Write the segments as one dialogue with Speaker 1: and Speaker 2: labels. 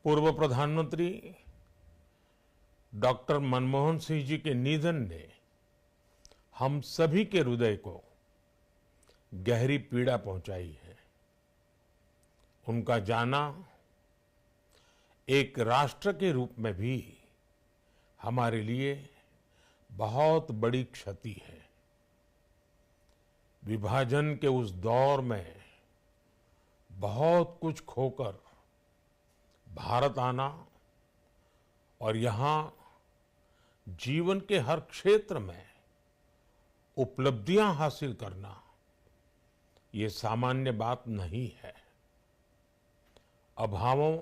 Speaker 1: पूर्व प्रधानमंत्री डॉक्टर मनमोहन सिंह जी के निधन ने हम सभी के हृदय को गहरी पीड़ा पहुंचाई है। उनका जाना एक राष्ट्र के रूप में भी हमारे लिए बहुत बड़ी क्षति है। विभाजन के उस दौर में बहुत कुछ खोकर भारत आना और यहाँ जीवन के हर क्षेत्र में उपलब्धियां हासिल करना ये सामान्य बात नहीं है। अभावों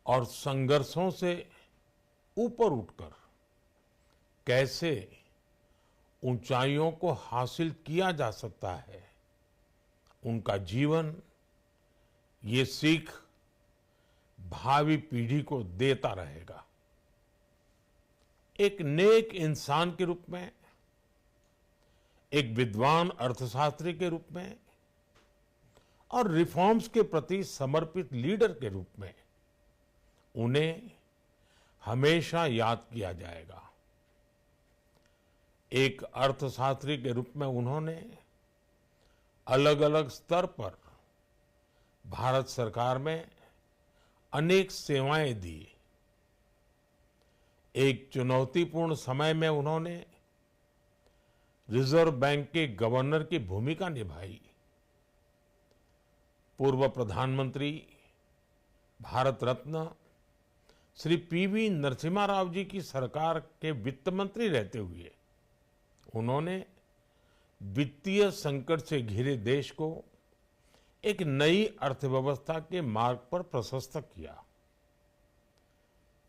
Speaker 1: और संघर्षों से ऊपर उठकर कैसे ऊंचाइयों को हासिल किया जा सकता है, उनका जीवन ये सीख भावी पीढ़ी को देता रहेगा। एक नेक इंसान के रूप में, एक विद्वान अर्थशास्त्री के रूप में और रिफॉर्म्स के प्रति समर्पित लीडर के रूप में उन्हें हमेशा याद किया जाएगा। एक अर्थशास्त्री के रूप में उन्होंने अलग अलग स्तर पर भारत सरकार में अनेक सेवाएं दी। एक चुनौतीपूर्ण समय में उन्होंने रिजर्व बैंक के गवर्नर की भूमिका निभाई। पूर्व प्रधानमंत्री भारत रत्न श्री पीवी नरसिम्हा राव जी की सरकार के वित्त मंत्री रहते हुए उन्होंने वित्तीय संकट से घिरे देश को एक नई अर्थव्यवस्था के मार्ग पर प्रशस्त किया।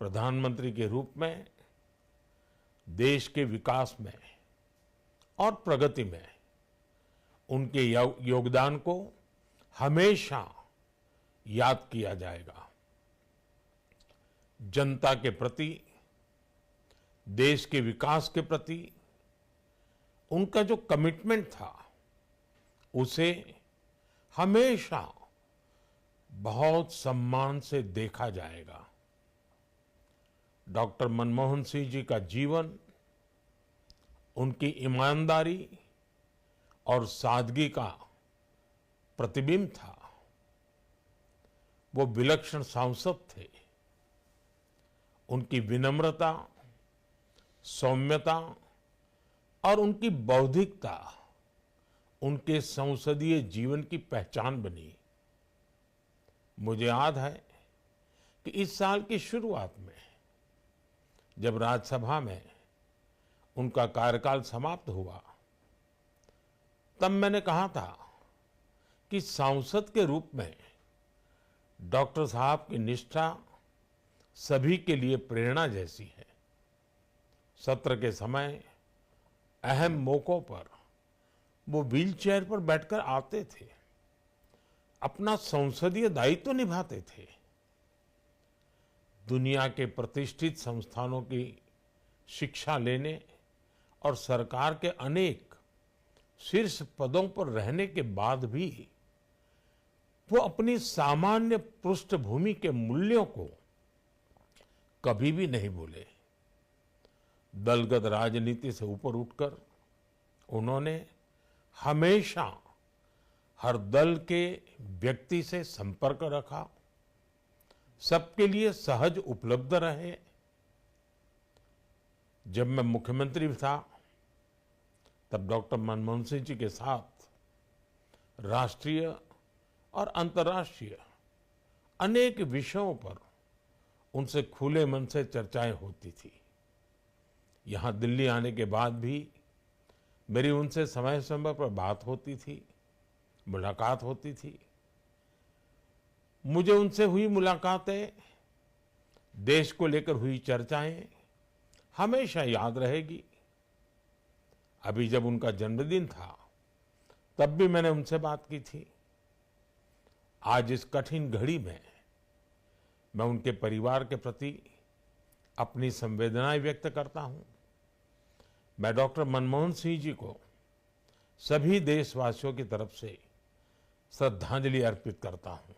Speaker 1: प्रधानमंत्री के रूप में देश के विकास में और प्रगति में उनके योगदान को हमेशा याद किया जाएगा। जनता के प्रति, देश के विकास के प्रति उनका जो कमिटमेंट था उसे हमेशा बहुत सम्मान से देखा जाएगा। डॉक्टर मनमोहन सिंह जी का जीवन उनकी ईमानदारी और सादगी का प्रतिबिंब था। वो विलक्षण सांसद थे। उनकी विनम्रता, सौम्यता और उनकी बौद्धिकता उनके संसदीय जीवन की पहचान बनी। मुझे याद है कि इस साल की शुरुआत में जब राज्यसभा में उनका कार्यकाल समाप्त हुआ, तब मैंने कहा था कि सांसद के रूप में डॉक्टर साहब की निष्ठा सभी के लिए प्रेरणा जैसी है। सत्र के समय अहम मौकों पर वो व्हीलचेयर पर बैठकर आते थे, अपना संसदीय दायित्व निभाते थे। दुनिया के प्रतिष्ठित संस्थानों की शिक्षा लेने और सरकार के अनेक शीर्ष पदों पर रहने के बाद भी वो अपनी सामान्य पृष्ठभूमि के मूल्यों को कभी भी नहीं भूले। दलगत राजनीति से ऊपर उठकर उन्होंने हमेशा हर दल के व्यक्ति से संपर्क रखा, सबके लिए सहज उपलब्ध रहे। जब मैं मुख्यमंत्री था तब डॉक्टर मनमोहन सिंह जी के साथ राष्ट्रीय और अंतर्राष्ट्रीय अनेक विषयों पर उनसे खुले मन से चर्चाएं होती थी। यहाँ दिल्ली आने के बाद भी मेरी उनसे समय समय पर बात होती थी, मुलाकात होती थी। मुझे उनसे हुई मुलाकातें, देश को लेकर हुई चर्चाएं हमेशा याद रहेगी। अभी जब उनका जन्मदिन था तब भी मैंने उनसे बात की थी। आज इस कठिन घड़ी में मैं उनके परिवार के प्रति अपनी संवेदनाएं व्यक्त करता हूं। मैं डॉक्टर मनमोहन सिंह जी को सभी देशवासियों की तरफ से श्रद्धांजलि अर्पित करता हूं।